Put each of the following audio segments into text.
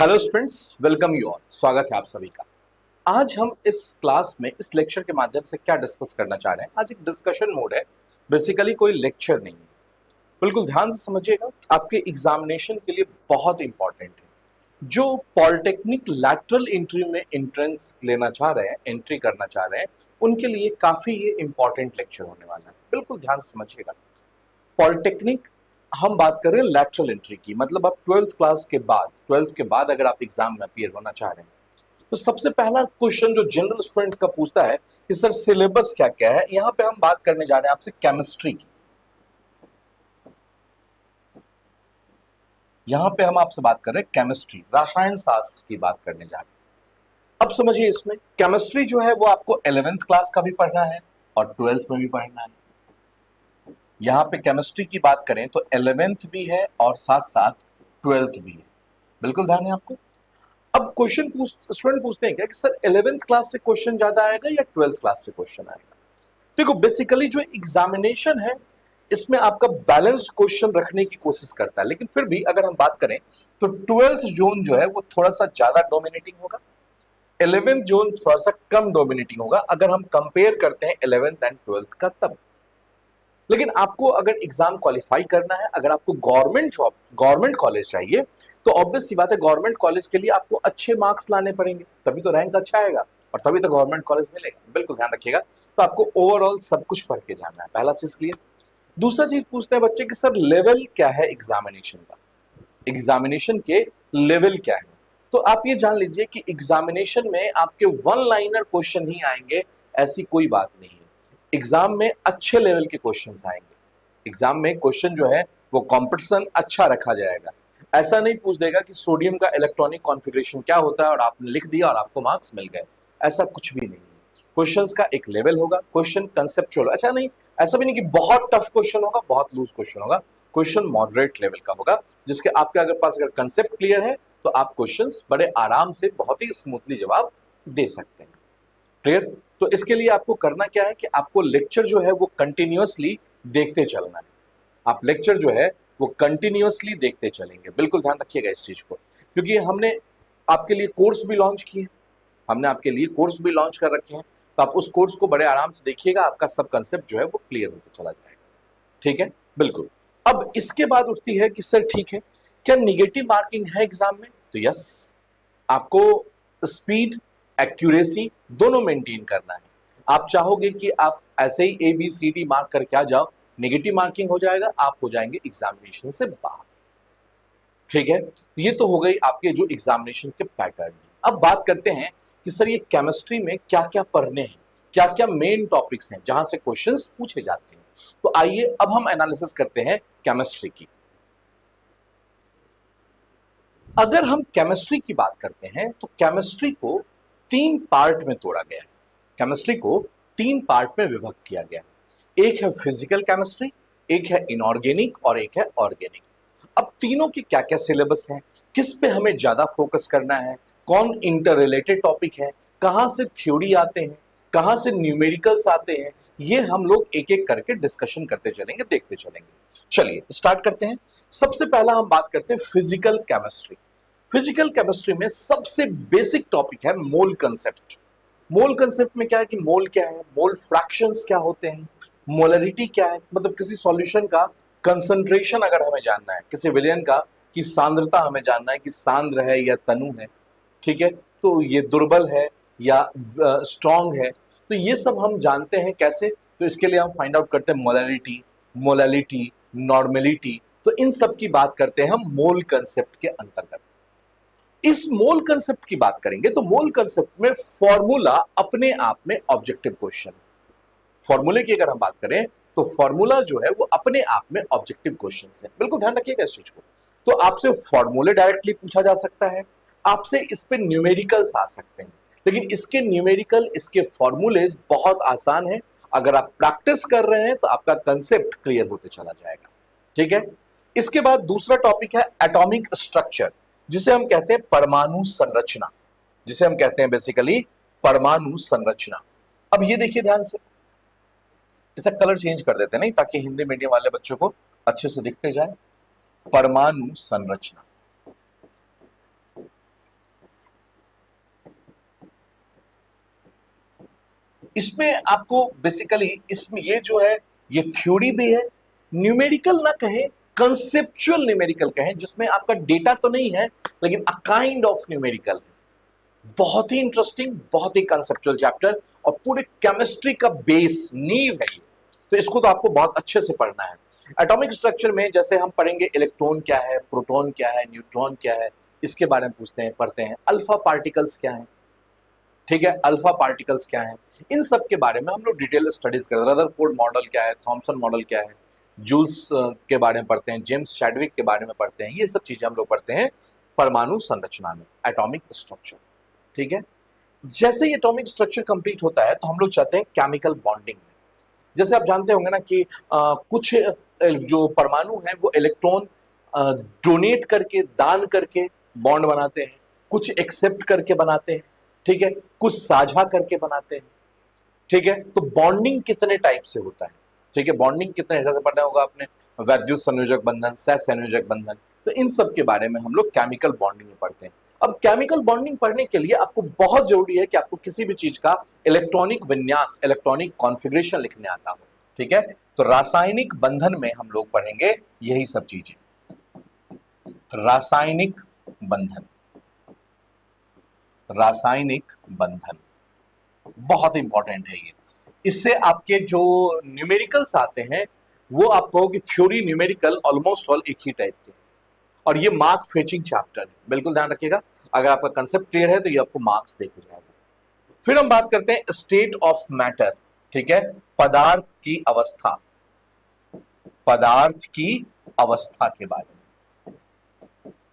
Hello students, welcome you all. स्वागत है आप सभी का। आज हम इस क्लास में इस लेक्चर के माध्यम से क्या डिस्कस करना चाह रहे हैं। आज एक डिस्कशन मोड है, बेसिकली कोई लेक्चर नहीं है। बिल्कुल ध्यान से समझिएगा, आपके एग्जामिनेशन के लिए बहुत इंपॉर्टेंट है। जो पॉलिटेक्निक लैटरल एंट्री में एंट्रेंस लेना चाह रहे हैं, एंट्री करना चाह रहे हैं, उनके लिए काफी ये इंपॉर्टेंट लेक्चर होने वाला है। बिल्कुल ध्यान से समझिएगा। पॉलिटेक्निक हम बात करें लैटरल एंट्री की, मतलब आप ट्वेल्थ के बाद अगर आप एग्जाम में अपीयर होना चाह रहे हैं तो सबसे पहला क्वेश्चन जो जनरल स्टूडेंट का पूछता है कि सर सिलेबस क्या क्या है। यहां पे हम बात करने जा रहे हैं आपसे केमिस्ट्री की। यहां पे हम आपसे बात कर रहे हैं केमिस्ट्री, रसायन शास्त्र की बात करने जा रहे हैं। अब समझिए, इसमें केमिस्ट्री जो है वो आपको 11th क्लास का भी पढ़ना है और 12th में भी पढ़ना है। यहाँ पे केमिस्ट्री की बात करें तो 11th भी है और साथ साथ 12th भी है। बिल्कुल ध्यान है आपको। अब स्टूडेंट पूछते हैं क्या कि सर 11th क्लास से क्वेश्चन ज्यादा आएगा या 12th क्लास से क्वेश्चन आएगा। देखो, बेसिकली जो एग्जामिनेशन है इसमें आपका बैलेंस्ड क्वेश्चन रखने की कोशिश करता है, लेकिन फिर भी अगर हम बात करें तो 12th जोन जो है वो थोड़ा सा ज्यादा डोमिनेटिंग होगा, 11th जोन थोड़ा सा कम डोमिनेटिंग होगा अगर हम कंपेयर करते हैं 11th एंड 12th का तब। लेकिन आपको अगर एग्जाम क्वालिफाई करना है, अगर आपको गवर्नमेंट जॉब, गवर्नमेंट कॉलेज चाहिए, तो ऑब्वियस सी बात है गवर्नमेंट कॉलेज के लिए आपको अच्छे मार्क्स लाने पड़ेंगे, तभी तो रैंक अच्छा आएगा और तभी तो गवर्नमेंट कॉलेज मिलेगा। बिल्कुल ध्यान रखिएगा। तो आपको ओवरऑल सब कुछ पढ़ के जाना है, पहला चीज क्लियर। दूसरा चीज पूछते हैं बच्चे कि सर लेवल क्या है एग्जामिनेशन का, एग्जामिनेशन के लेवल क्या है। तो आप ये जान लीजिए कि एग्जामिनेशन में आपके वन लाइनर क्वेश्चन ही आएंगे, ऐसी कोई बात नहीं है। एग्जाम में अच्छे लेवल के क्वेश्चंस आएंगे। एग्जाम में क्वेश्चन जो है वो कंपटीशन अच्छा रखा जाएगा। ऐसा नहीं पूछ देगा कि सोडियम का इलेक्ट्रॉनिक कॉन्फ़िगरेशन क्या होता है और आपने लिख दिया और आपको मार्क्स मिल गए। ऐसा कुछ भी नहीं है। क्वेश्चंस का एक लेवल होगा, क्वेश्चन कंसेप्चुअल, अच्छा नहीं, ऐसा भी नहीं कि बहुत टफ क्वेश्चन होगा, बहुत लूज क्वेश्चन होगा। क्वेश्चन मॉडरेट लेवल का होगा, जिसके आपके अगर पास अगर कंसेप्ट क्लियर है तो आप क्वेश्चंस बड़े आराम से बहुत ही स्मूथली जवाब दे सकते हैं। क्लियर। तो इसके लिए आपको करना क्या है कि आपको लेक्चर जो है वो कंटिन्यूअसली देखते चलना है। आप लेक्चर जो है वो कंटिन्यूअसली देखते चलेंगे। बिल्कुल ध्यान रखिएगा इस चीज को, क्योंकि हमने आपके लिए कोर्स भी लॉन्च किए, हमने आपके लिए कोर्स भी लॉन्च कर रखे हैं। तो आप उस कोर्स को बड़े आराम से देखिएगा, आपका सब कंसेप्ट जो है वो क्लियर होता चला जाएगा। ठीक है, बिल्कुल। अब इसके बाद उठती है कि सर ठीक है, क्या निगेटिव मार्किंग है एग्जाम में। तो यस, आपको स्पीड, एक्यूरेसी दोनों मेंटेन करना है। आप चाहोगे कि आप ऐसे ही ABCD मार्क करके आ जाओ, नेगेटिव मार्किंग हो जाएगा, आप हो जाएंगे एग्जामिनेशन से बाहर। ठीक है, ये तो हो गई आपके जो एग्जामिनेशन के पैटर्न। अब बात करते हैं कि सर ये केमिस्ट्री में क्या क्या पढ़ने हैं, क्या क्या मेन टॉपिक्स हैं जहां से क्वेश्चंस पूछे जाते हैं। तो आइए अब हम एनालिसिस करते हैं केमिस्ट्री की। अगर हम केमिस्ट्री की बात करते हैं तो केमिस्ट्री को तीन पार्ट में तोड़ा गया है। केमिस्ट्री को तीन पार्ट में विभक्त किया गया है। एक है फिजिकल केमिस्ट्री, एक है इनऑर्गेनिक और एक है ऑर्गेनिक। अब तीनों की क्या क्या सिलेबस है, किस पे हमें ज्यादा फोकस करना है, कौन इंटर रिलेटेड टॉपिक है, कहां से थ्योरी आते हैं, कहां से न्यूमेरिकल्स आते हैं, ये हम लोग एक एक करके डिस्कशन करते चलेंगे, देखते चलेंगे। चलिए स्टार्ट करते हैं। सबसे पहला हम बात करते हैं फिजिकल केमिस्ट्री। फिजिकल केमिस्ट्री में सबसे बेसिक टॉपिक है मोल कंसेप्ट। मोल कंसेप्ट में क्या है कि मोल क्या है, मोल फ्रैक्शंस क्या होते हैं, मोलरिटी क्या है, मतलब किसी सॉल्यूशन का कंसंट्रेशन अगर हमें जानना है, किसी विलयन का की सांद्रता हमें जानना है कि सांद्र है या तनु है। ठीक है, तो ये दुर्बल है या स्ट्रांग है, तो ये सब हम जानते हैं कैसे। तो इसके लिए हम फाइंड आउट करते हैं मोलरिटी, मोलैलिटी, नॉर्मेलिटी। तो इन सब की बात करते हैं हम मोल कंसेप्ट के अंतर्गत। इस मोल कंसेप्ट की बात करेंगे तो मोल कंसेप्ट में फॉर्मूला अपने आप में ऑब्जेक्टिव क्वेश्चन। फॉर्मूले की अगर हम बात करें तो फॉर्मूला जो है वो अपने आप में ऑब्जेक्टिव क्वेश्चन है। बिल्कुल ध्यान रखिएगा इस चीज को। तो आपसे फॉर्मूले डायरेक्टली पूछा जा सकता है, आपसे इस पे न्यूमेरिकल्स आ सकते हैं, लेकिन इसके न्यूमेरिकल, इसके फॉर्मूलेज बहुत आसान है। अगर आप प्रैक्टिस कर रहे हैं तो आपका कंसेप्ट क्लियर होते चला जाएगा। ठीक है, इसके बाद दूसरा टॉपिक है एटॉमिक स्ट्रक्चर, जिसे हम कहते हैं परमाणु संरचना, जिसे हम कहते हैं बेसिकली परमाणु संरचना। अब ये देखिए ध्यान से, इसका कलर चेंज कर देते हैं नहीं, ताकि हिंदी मीडियम वाले बच्चों को अच्छे से दिखते जाए। परमाणु संरचना, इसमें आपको बेसिकली इसमें ये जो है ये थ्योरी भी है, न्यूमेरिकल ना कहें, कंसेप्चुअल न्यूमेरिकल कहें, जिसमें आपका डेटा तो नहीं है लेकिन अ काइंड ऑफ न्यूमेरिकल है। बहुत ही इंटरेस्टिंग, बहुत ही कंसेप्चुअल चैप्टर और पूरे केमिस्ट्री का बेस नींव है ये। तो इसको तो आपको बहुत अच्छे से पढ़ना है। एटॉमिक स्ट्रक्चर में जैसे हम पढ़ेंगे इलेक्ट्रॉन क्या है, प्रोटॉन क्या है, न्यूट्रॉन क्या है, इसके बारे में पूछते हैं, पढ़ते हैं। अल्फा पार्टिकल्स क्या है, ठीक है, अल्फा पार्टिकल्स क्या है, इन सब के बारे में हम लोग डिटेल स्टडीज करते हैं। रदरफोर्ड मॉडल क्या है, थॉमसन मॉडल क्या है, जूल्स के बारे में पढ़ते हैं, जेम्स चैडविक के बारे में पढ़ते हैं। ये सब चीजें हम लोग पढ़ते हैं परमाणु संरचना में, एटॉमिक स्ट्रक्चर। ठीक है, जैसे ही एटॉमिक स्ट्रक्चर कंप्लीट होता है तो हम लोग चाहते हैं केमिकल बॉन्डिंग में। जैसे आप जानते होंगे ना कि कुछ जो परमाणु हैं वो इलेक्ट्रॉन डोनेट करके, दान करके बॉन्ड बनाते हैं, कुछ एक्सेप्ट करके बनाते हैं, ठीक है, कुछ साझा करके बनाते हैं। ठीक है, तो बॉन्डिंग कितने टाइप से होता है, ठीक है, बॉन्डिंग कितने जैसे पढ़ना होगा आपने, वैद्युत संयोजक बंधन, सहसंयोजक बंधन, तो इन सब के बारे में हम लोग केमिकल बॉन्डिंग में पढ़ते हैं। अब केमिकल बॉन्डिंग पढ़ने के लिए आपको बहुत जरूरी है कि आपको किसी भी चीज का इलेक्ट्रॉनिक विन्यास, इलेक्ट्रॉनिक कॉन्फ़िगरेशन लिखने आता हो। ठीक है, तो रासायनिक बंधन में हम लोग पढ़ेंगे यही सब चीजें। रासायनिक बंधन, रासायनिक बंधन बहुत इंपॉर्टेंट है ये। इससे आपके जो न्यूमेरिकल्स आते हैं वो आप कहोगे थ्योरी न्यूमेरिकल ऑलमोस्ट ऑल एक ही टाइप के, और ये मार्क फेचिंग चैप्टर है, बिल्कुल ध्यान रखिएगा। अगर आपका कंसेप्ट क्लियर है तो ये आपको मार्क्स देके जाएगा। फिर हम बात करते हैं स्टेट ऑफ मैटर, ठीक है, पदार्थ की अवस्था, पदार्थ की अवस्था के बारे में।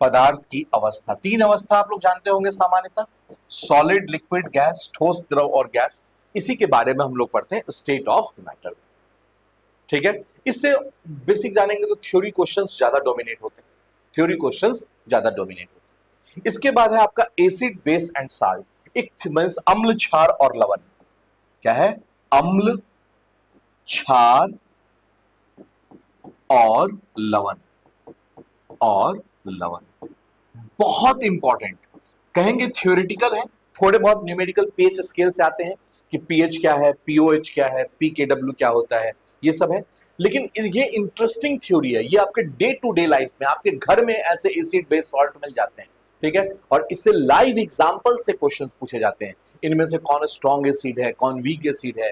पदार्थ की अवस्था, तीन अवस्था आप लोग जानते होंगे सामान्यतः, सॉलिड, लिक्विड, गैस, ठोस, द्रव और गैस। इसी के बारे में हम लोग पढ़ते हैं स्टेट ऑफ मैटर। ठीक है, इससे बेसिक जानेंगे तो थ्योरी क्वेश्चंस ज्यादा डोमिनेट होते हैं, थ्योरी क्वेश्चंस ज्यादा डोमिनेट होते हैं। इसके बाद है आपका एसिड, बेस एंड साल्ट, एक मींस अम्ल, क्षार और लवण। क्या है, अम्ल, क्षार और लवण, और लवण बहुत इंपॉर्टेंट, कहेंगे थ्योरेटिकल है, थोड़े बहुत न्यूमेरिकल पीएच स्केल से आते हैं कि पीएच क्या है, पीओएच क्या है, पीकेडब्ल्यू क्या होता है, ये सब है। लेकिन ये इंटरेस्टिंग थ्योरी है, ये आपके डे टू डे लाइफ में आपके घर में ऐसे एसिड बेस सॉल्ट मिल जाते हैं। ठीक है, और इससे लाइव एग्जांपल से क्वेश्चंस पूछे जाते हैं, इनमें से कौन स्ट्रॉन्ग एसिड है, कौन वीक एसिड है,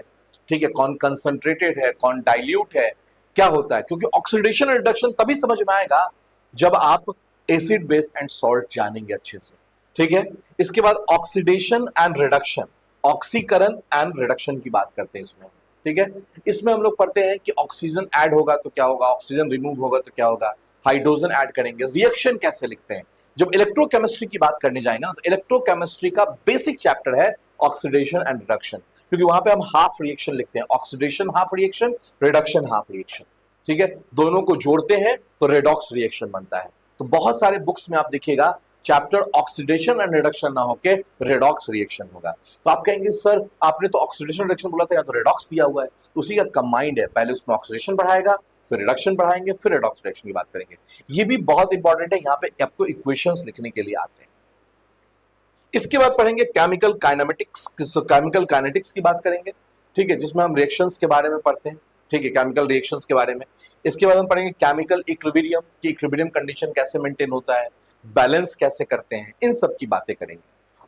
ठीक है, कौन कंसंट्रेटेड है, कौन डाइल्यूट है, क्या होता है। क्योंकि ऑक्सीडेशन और रिडक्शन तभी समझ में आएगा जब आप एसिड बेस एंड सॉल्ट जानेंगे अच्छे से। ठीक है, इसके बाद ऑक्सीडेशन एंड रिडक्शन, ऑक्सीकरण एंड रिडक्शन की बात करते हैं इसमें। ठीक है, इसमें हम लोग पढ़ते हैं कि ऑक्सीजन ऐड होगा तो क्या होगा, ऑक्सीजन रिमूव होगा तो क्या होगा, हाइड्रोजन ऐड करेंगे, रिएक्शन कैसे लिखते हैं। जब इलेक्ट्रोकेमिस्ट्री की बात करने जाएंगे ना तो इलेक्ट्रोकेमिस्ट्री का बेसिक चैप्टर है ऑक्सीडेशन एंड रिडक्शन, क्योंकि वहां पे हम हाफ रिएक्शन लिखते हैं, oxidation half reaction, reduction half reaction. ठीक है, दोनों को जोड़ते हैं तो रेडॉक्स रिएक्शन बनता है। तो बहुत सारे बुक्स में आप देखिएगा चैप्टर ऑक्सीडेशन एंड रिडक्शन ना होके रेडॉक्स रिएक्शन होगा। तो आप कहेंगे सर आपने तो ऑक्सीडेशन रिडक्शन बोला था, या तो रेडॉक्स दिया हुआ है, तो उसी का कंबाइंड है, पहले उसमें ऑक्सीडेशन बढ़ाएगा, फिर रिडक्शन बढ़ाएंगे, फिर रेडॉक्स रिएक्शन की बात करेंगे। ये भी बहुत इंपॉर्टेंट है, यहाँ पे आपको इक्वेशंस लिखने के लिए आते हैं। इसके बाद पढ़ेंगे केमिकल काइनेमेटिक्स, केमिकल काइनेटिक्स की बात करेंगे, ठीक है, जिसमें हम रिएक्शंस के बारे में पढ़ते हैं, ठीक है, केमिकल रिएक्शंस के बारे में। इसके बाद हम पढ़ेंगे केमिकल इक्विलिब्रियम, कि इक्विलिब्रियम कंडीशन कैसे मेंटेन होता है, बैलेंस कैसे करते हैं, इन सब की बातें करेंगे।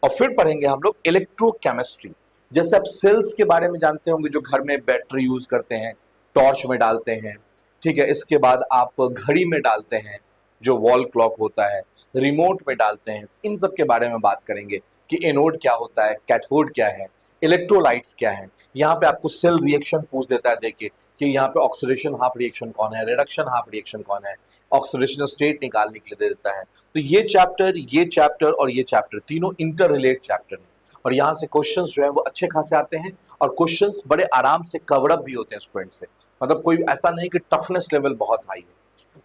और फिर पढ़ेंगे हम लोग इलेक्ट्रोकेमिस्ट्री, जैसे आप सेल्स के बारे में जानते होंगे, जो घर में बैटरी यूज करते हैं, टॉर्च में डालते हैं, ठीक है, इसके बाद आप घड़ी में डालते हैं, जो वॉल क्लॉक होता है, रिमोट में डालते हैं, इन सब के बारे में बात करेंगे कि एनोड क्या होता है, कैथोड क्या है, इलेक्ट्रोलाइट्स क्या है। यहाँ पे आपको सेल रिएक्शन पूछ देता है, देखिए कि यहाँ पे ऑक्सीडेशन हाफ रिएक्शन कौन है, रिडक्शन हाफ रिएक्शन कौन है, ऑक्सीडेशन स्टेट निकालने के लिए दे देता है। तो ये चैप्टर और ये चैप्टर तीनों इंटर रिलेट चैप्टर है, और यहाँ से क्वेश्चंस जो है वो अच्छे खासे आते हैं, और क्वेश्चंस बड़े आराम से कवर अप भी होते हैं स्टूडेंट से। मतलब कोई ऐसा नहीं कि टफनेस लेवल बहुत हाई है।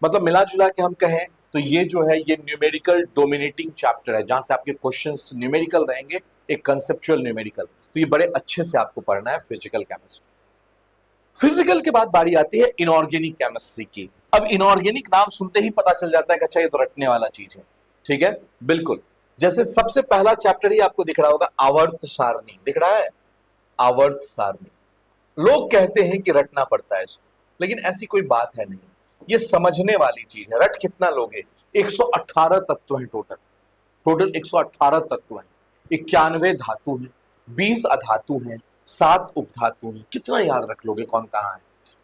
मतलब मिला जुला के हम कहें तो ये जो है ये न्यूमेरिकल डोमिनेटिंग चैप्टर है, जहां से आपके क्वेश्चंस न्यूमेरिकल रहेंगे, एक कंसेप्चुअल न्यूमेरिकल। तो ये बड़े अच्छे से आपको पढ़ना है फिजिकल केमिस्ट्री। फिजिकल के बाद बारी आती है इनऑर्गेनिक केमिस्ट्री की। अब इनऑर्गेनिक नाम सुनते ही पता चल जाता है कि अच्छा ये तो रटने वाला चीज है। ठीक है, बिल्कुल। जैसे सबसे पहला चैप्टर ही आपको दिख रहा होगा, आवर्त सारणी दिख रहा है, आवर्त सारणी। लोग कहते हैं कि रटना पड़ता है इसको, लेकिन ऐसी कोई बात है नहीं, ये समझने वाली चीज है। रट कितना लोगे? 118 तत्व हैं टोटल, 118 तत्व हैं, 91 धातु हैं, 20 अधातु हैं, 7 उपधातु हैं। कितना याद रख लोगे कौन कहाँ है?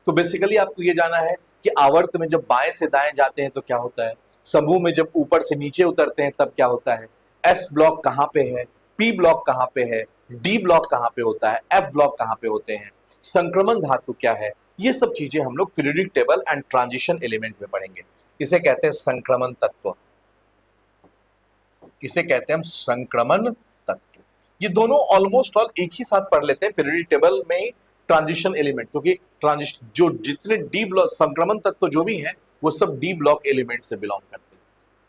तो बेसिकली आपको ये जाना है कि आवर्त में जब बाएं से दाएं जाते हैं तो क्या होता है, समूह में जब ऊपर से नीचे उतरते हैं तब क्या होता है, एस ब्लॉक कहाँ पे है, पी ब्लॉक कहाँ पे है, डी ब्लॉक कहाँ पे होता है, एफ ब्लॉक कहाँ पे होते हैं, संक्रमण धातु क्या है, ये सब चीजें हम लोग periodic table and transition element में पढ़ेंगे। इसे कहते हैं संक्रमण तत्व, इसे कहते हैं हम संक्रमण तत्व। ये दोनों ऑलमोस्ट ऑल एक ही साथ पढ़ लेते हैं पीरियोडिक टेबल में, ट्रांजिशन एलिमेंट, क्योंकि ट्रांजिशन जो जितने डी ब्लॉक संक्रमण तत्व जो भी हैं वो सब डी ब्लॉक एलिमेंट से बिलोंग करते हैं,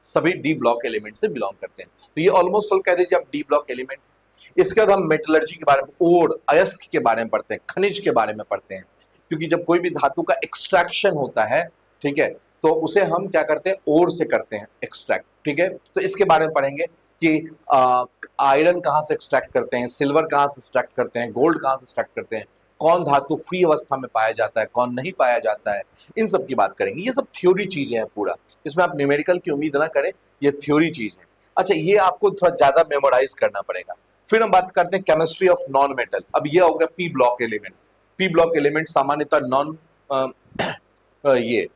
सभी डी ब्लॉक एलिमेंट से बिलोंग करते हैं। तो ये ऑलमोस्ट ऑल कह दीजिए आप डी ब्लॉक एलिमेंट। इसके बाद हम मेटलर्जी के बारे में, ओर अयस्क के बारे में पढ़ते हैं, खनिज के बारे में पढ़ते हैं, क्योंकि जब कोई भी धातु का एक्सट्रैक्शन होता है, ठीक है, तो उसे हम क्या करते हैं, ओर से करते हैं एक्सट्रैक्ट, ठीक है। तो इसके बारे में पढ़ेंगे कि आयरन कहाँ से एक्सट्रैक्ट करते हैं, सिल्वर कहाँ से एक्सट्रैक्ट करते हैं, गोल्ड कहाँ से एक्सट्रैक्ट करते हैं, कौन धातु फ्री अवस्था में पाया जाता है, कौन नहीं पाया जाता है, इन सब की बात करेंगे। ये सब थ्योरी चीजें हैं पूरा, इसमें आप न्यूमेरिकल की उम्मीद ना करें, ये थ्योरी चीज है। अच्छा, ये आपको थोड़ा ज्यादा मेमोराइज करना पड़ेगा। फिर हम बात करते हैं केमिस्ट्री ऑफ नॉन मेटल। अब ये हो गया P block element. P block element सामान्यतः ये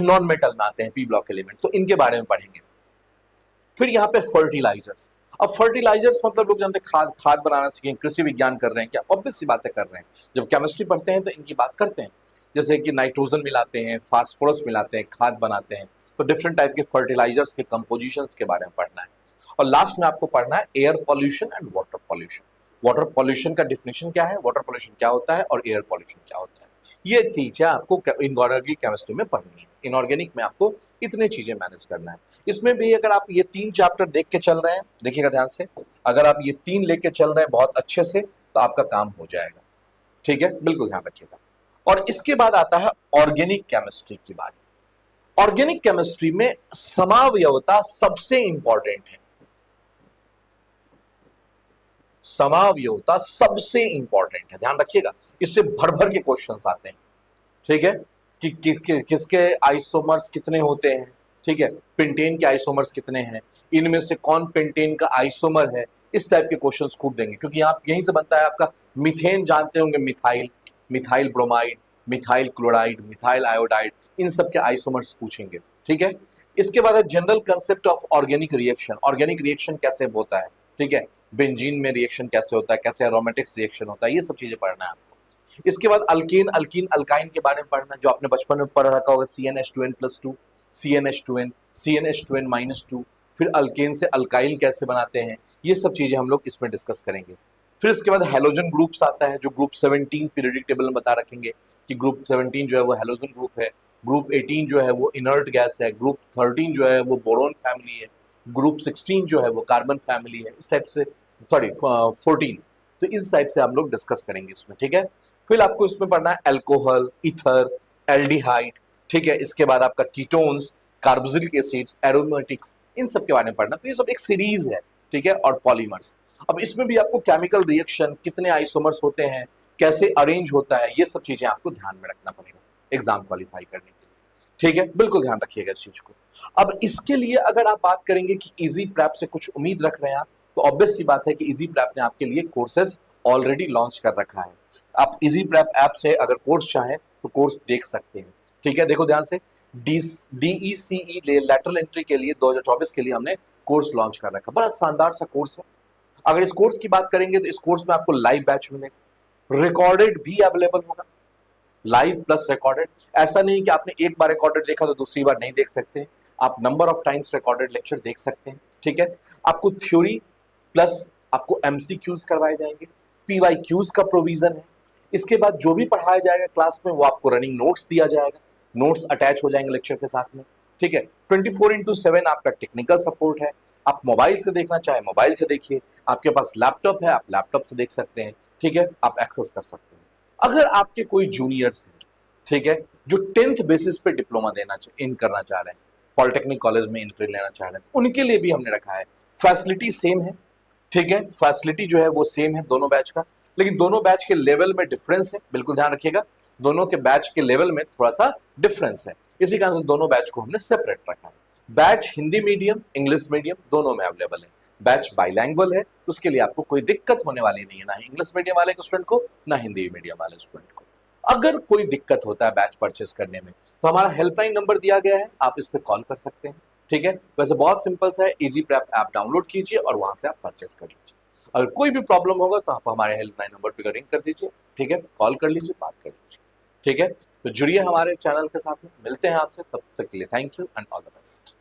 नॉन मेटल में आते हैं पी ब्लॉक एलिमेंट, तो इनके बारे में पढ़ेंगे। फिर यहाँ पे फर्टिलाइजर्स। अब फर्टिलाइजर्स मतलब लोग जानते हैं खाद बनाना सीखें, कृषि विज्ञान कर रहे हैं क्या, ऑब्वियस सी बातें कर रहे हैं। जब केमिस्ट्री पढ़ते हैं तो इनकी बात करते हैं, जैसे कि नाइट्रोजन मिलाते हैं, फास्फोरस मिलाते हैं, खाद बनाते हैं। तो डिफरेंट टाइप के फर्टिलाइजर्स के कंपोजिशंस के बारे में पढ़ना है। और लास्ट में आपको पढ़ना है air pollution and water pollution. Water pollution का डिफिनेशन क्या है, वाटर पॉल्यूशन क्या होता है, और एयर पॉल्यूशन क्या होता है। ये चीजें आपको इनऑर्गेनिक केमिस्ट्री में पढ़नी है। इनऑर्गेनिक में आपको इतने चीजें मैनेज करना है। इसमें भी अगर आप ये 3 चैप्टर देख के चल रहे हैं, देखिएगा ध्यान से, अगर आप ये 3 लेके चल रहे हैं बहुत अच्छे से, तो आपका काम हो जाएगा, ठीक है, बिल्कुल ध्यान रखिएगा। और इसके बाद आता है ऑर्गेनिक केमिस्ट्री की बात। ऑर्गेनिक केमिस्ट्री में समावयवता सबसे इंपॉर्टेंट है, समावयवता सबसे इंपॉर्टेंट है, ध्यान रखिएगा। इससे भर भर के क्वेश्चंस आते हैं, ठीक है, कि किसके आइसोमर्स कितने होते हैं, ठीक है, पेंटेन के आइसोमर्स कितने हैं, इनमें से कौन पेंटेन का आइसोमर है, इस टाइप के क्वेश्चंस खूब देंगे। क्योंकि आप यहीं से बनता है आपका मीथेन, जानते होंगे, methyl, methyl bromide, methyl chloride, methyl iodide, इन सब के आइसोमर्स पूछेंगे, ठीक है। इसके बाद है general concept of organic reaction. Organic reaction कैसे होता है, ठीक है, बेंजीन में रिएक्शन कैसे होता है, कैसे एरोमेटिक्स रिएक्शन होता है, ये सब चीजें पढ़ना है आपको। इसके बाद अल्केन, अल्कीन, अल्काइन के बारे में पढ़ना, जो आपने बचपन में पढ़ रखा होगा, CnH2n+2, CnH2n, CnH2n-2। फिर अल्केन से अल्काइल कैसे बनाते हैं, ये सब चीजें हम लोग इसमें डिस्कस करेंगे। फिर इसके बाद हैलोजन ग्रुप्स आता है, जो ग्रुप 17 पीरियोडिक टेबल में बता रखेंगे कि ग्रुप 17 जो है वो हैलोजन ग्रुप है, ग्रुप 18 जो है वो इनर्ट गैस है, ग्रुप 13 जो है वो बोरोन फैमिली है, ग्रुप 16 जो है वो कार्बन फैमिली है, इस टाइप से, सॉरी 14। तो इस टाइप से हम लोग डिस्कस करेंगे इसमें, ठीक है। फिर आपको इसमें पढ़ना है अल्कोहल, ईथर, एल्डिहाइड, ठीक है। इसके बाद आपका कीटोन्स, कार्बोक्सिलिक एसिड्स, एरोमेटिक्स, इन सब के बारे में पढ़ना। तो ये सब एक सीरीज है, ठीक है। और पॉलीमर्स, अब इसमें भी आपको केमिकल रिएक्शन, कितने आइसोमर्स होते हैं, कैसे अरेंज होता है, ये सब चीजें आपको ध्यान में रखना पड़ेगा एग्जाम क्वालिफाई करने के लिए, ठीक है, बिल्कुल ध्यान रखिएगा इस चीज को। अब इसके लिए अगर आप बात करेंगे कि इजी प्रैप से कुछ उम्मीद रख रहे हैं आप, तो ऑब्वियस सी बात है कि इजी प्रैप ने आपके लिए कोर्सेज ऑलरेडी लॉन्च कर रखा है। आप इजी प्रैप ऐप से अगर कोर्स चाहें तो कोर्स देख सकते हैं, ठीक है। देखो ध्यान से, DECE लैटरल एंट्री के लिए 2024 के लिए हमने कोर्स लॉन्च कर रखा, बड़ा शानदार सा कोर्स है। अगर इस कोर्स की बात करेंगे तो इस कोर्स में आपको लाइव बैच मिलेगा, रिकॉर्डेड भी अवेलेबल होगा, लाइव प्लस रिकॉर्डेड। ऐसा नहीं कि आपने एक बार रिकॉर्डेड देखा तो दूसरी बार नहीं देख सकते, आप number of times recorded lecture देख सकते हैं, ठीक है। आपको थ्योरी प्लस आपको MCQs करवाए जाएंगे, PYQs का प्रोविजन है। इसके बाद जो भी पढ़ाया जाएगा क्लास में वो आपको रनिंग नोट्स दिया जाएगा, नोट्स अटैच हो जाएंगे लेक्चर के साथ में, ठीक है। 24/7 आपका टेक्निकल सपोर्ट है। आप मोबाइल से देखना चाहे मोबाइल से देखिए, आपके पास लैपटॉप है आप लैपटॉप से देख सकते हैं, ठीक है, आप एक्सेस कर सकते हैं। अगर आपके कोई जूनियर्स हैं, ठीक है, जो 10th बेसिस पे डिप्लोमा इन करना चाह रहे हैं, पॉलिटेक्निक कॉलेज में एंट्री लेना चाह रहे हैं, उनके लिए भी हमने रखा है। फैसिलिटी सेम है, ठीक है, फैसिलिटी जो है वो सेम है दोनों बैच का। लेकिन दोनों बैच के लेवल में डिफरेंस है, बिल्कुल ध्यान रखिएगा, दोनों के बैच के लेवल में थोड़ा सा डिफरेंस है, इसी कारण से दोनों बैच को हमने सेपरेट रखा है। Batch Hindi medium English medium दोनों में अवेलेबल है। बैच बाइलैंग्वेज है, उसके लिए आपको कोई दिक्कत होने वाली नहीं है, ना इंग्लिश मीडियम वाले स्टूडेंट को ना हिंदी मीडियम वाले स्टूडेंट को। अगर कोई दिक्कत होता है बैच परचेस करने में तो हमारा हेल्पलाइन नंबर दिया गया है, आप इस पर कॉल कर सकते हैं। ठीक है, वैसे बहुत सिंपल सा है, इजी प्रेप ऐप डाउनलोड कीजिए और वहां से आप परचेस कर लीजिए। अगर कोई भी प्रॉब्लम होगा तो आप हमारे हेल्पलाइन नंबर पर रिंग कर दीजिए। ठीक है, कॉल कर लीजिए, बात कर लीजिए। ठीक है, तो जुड़िए हमारे चैनल के साथ में, मिलते हैं आपसे, तब तक के लिए thank you and all the best.